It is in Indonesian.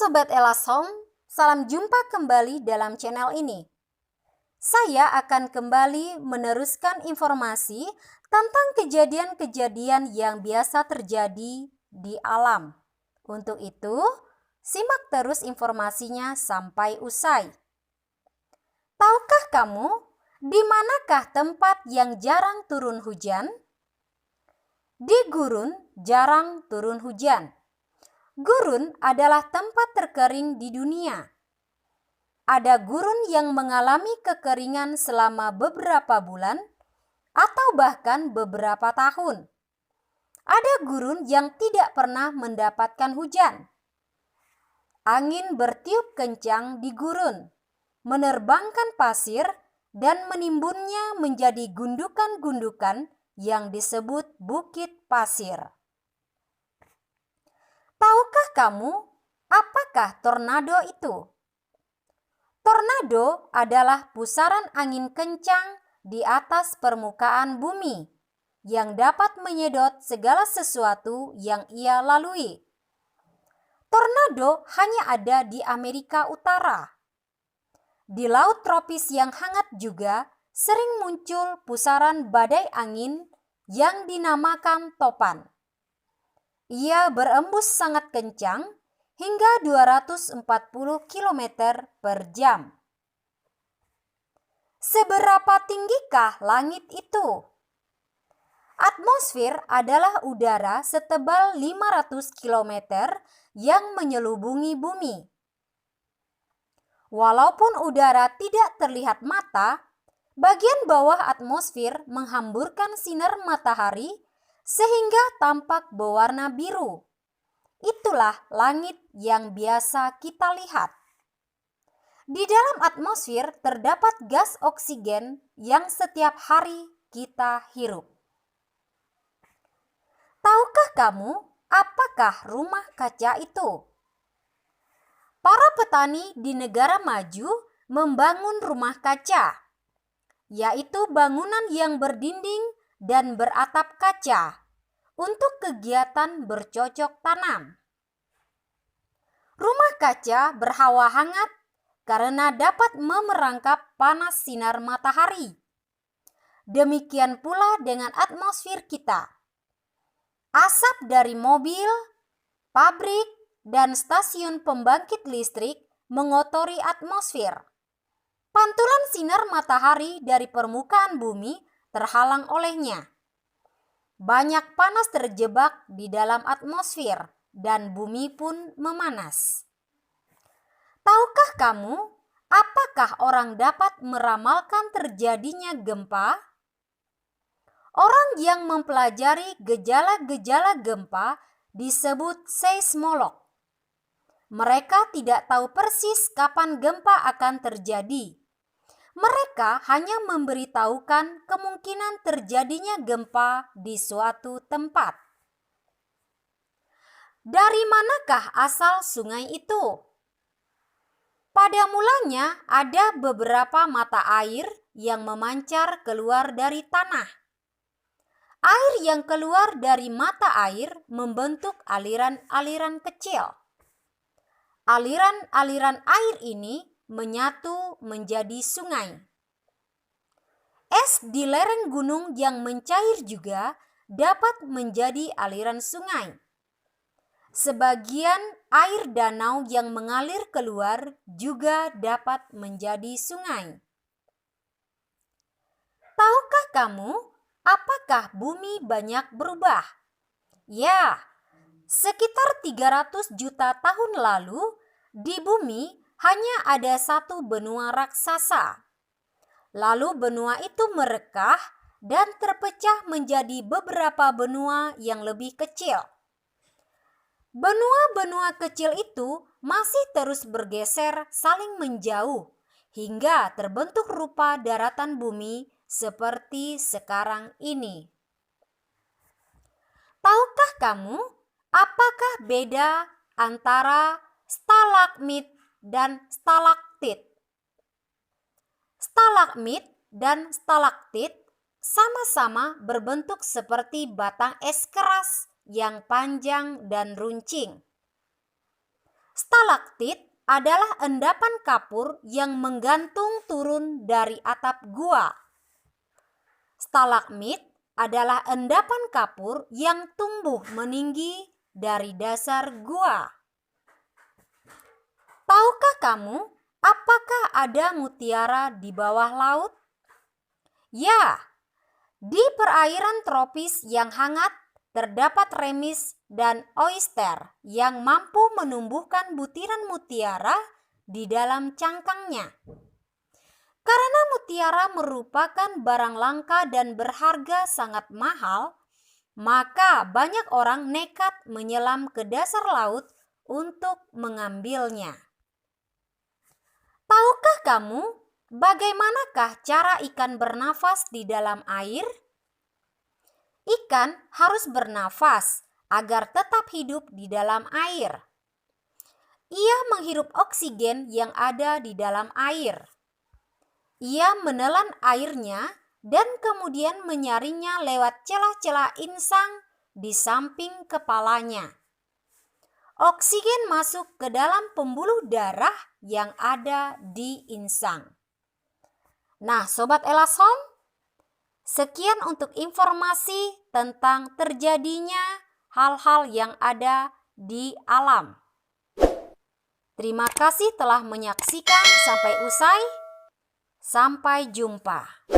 Sobat Elasom, salam jumpa kembali dalam channel ini. Saya akan kembali meneruskan informasi tentang kejadian-kejadian yang biasa terjadi di alam. Untuk itu, simak terus informasinya sampai usai. Tahukah kamu, di manakah tempat yang jarang turun hujan? Di gurun jarang turun hujan. Gurun adalah tempat terkering di dunia. Ada gurun yang mengalami kekeringan selama beberapa bulan atau bahkan beberapa tahun. Ada gurun yang tidak pernah mendapatkan hujan. Angin bertiup kencang di gurun, menerbangkan pasir dan menimbunnya menjadi gundukan-gundukan yang disebut bukit pasir. Tahukah kamu apakah tornado itu? Tornado adalah pusaran angin kencang di atas permukaan bumi yang dapat menyedot segala sesuatu yang ia lalui. Tornado hanya ada di Amerika Utara. Di laut tropis yang hangat juga sering muncul pusaran badai angin yang dinamakan topan. Ia berembus sangat kencang hingga 240 km per jam. Seberapa tinggikah langit itu? Atmosfer adalah udara setebal 500 km yang menyelubungi bumi. Walaupun udara tidak terlihat mata, bagian bawah atmosfer menghamburkan sinar matahari sehingga tampak berwarna biru. Itulah langit yang biasa kita lihat. Di dalam atmosfer terdapat gas oksigen yang setiap hari kita hirup. Tahukah kamu apakah rumah kaca itu? Para petani di negara maju membangun rumah kaca, yaitu bangunan yang berdinding dan beratap kaca untuk kegiatan bercocok tanam. Rumah kaca berhawa hangat karena dapat memerangkap panas sinar matahari. Demikian pula dengan atmosfer kita. Asap dari mobil, pabrik, dan stasiun pembangkit listrik mengotori atmosfer. Pantulan sinar matahari dari permukaan bumi terhalang olehnya. Banyak panas terjebak di dalam atmosfer dan bumi pun memanas. Tahukah kamu apakah orang dapat meramalkan terjadinya gempa? Orang yang mempelajari gejala-gejala gempa disebut seismolog. Mereka tidak tahu persis kapan gempa akan terjadi. Mereka hanya memberitahukan kemungkinan terjadinya gempa di suatu tempat. Dari manakah asal sungai itu? Pada mulanya ada beberapa mata air yang memancar keluar dari tanah. Air yang keluar dari mata air membentuk aliran-aliran kecil. Aliran-aliran air ini menyatu menjadi sungai. Es di lereng gunung yang mencair juga dapat menjadi aliran sungai. Sebagian air danau yang mengalir keluar juga dapat menjadi sungai. Tahukah kamu apakah bumi banyak berubah? Ya, sekitar 300 juta tahun lalu di bumi hanya ada satu benua raksasa. Lalu benua itu merekah dan terpecah menjadi beberapa benua yang lebih kecil. Benua-benua kecil itu masih terus bergeser saling menjauh hingga terbentuk rupa daratan bumi seperti sekarang ini. Tahukah kamu apakah beda antara stalagmit dan stalaktit? Stalagmit dan stalaktit sama-sama berbentuk seperti batang es keras yang panjang dan runcing. Stalaktit adalah endapan kapur yang menggantung turun dari atap gua. Stalagmit adalah endapan kapur yang tumbuh meninggi dari dasar gua. Tahukah kamu apakah ada mutiara di bawah laut? Ya, di perairan tropis yang hangat terdapat remis dan oyster yang mampu menumbuhkan butiran mutiara di dalam cangkangnya. Karena mutiara merupakan barang langka dan berharga sangat mahal, maka banyak orang nekat menyelam ke dasar laut untuk mengambilnya. Tahukah kamu bagaimanakah cara ikan bernafas di dalam air? Ikan harus bernafas agar tetap hidup di dalam air. Ia menghirup oksigen yang ada di dalam air. Ia menelan airnya dan kemudian menyaringnya lewat celah-celah insang di samping kepalanya. Oksigen masuk ke dalam pembuluh darah yang ada di insang. Nah, Sobat Elasom, sekian untuk informasi tentang terjadinya hal-hal yang ada di alam. Terima kasih telah menyaksikan sampai usai. Sampai jumpa.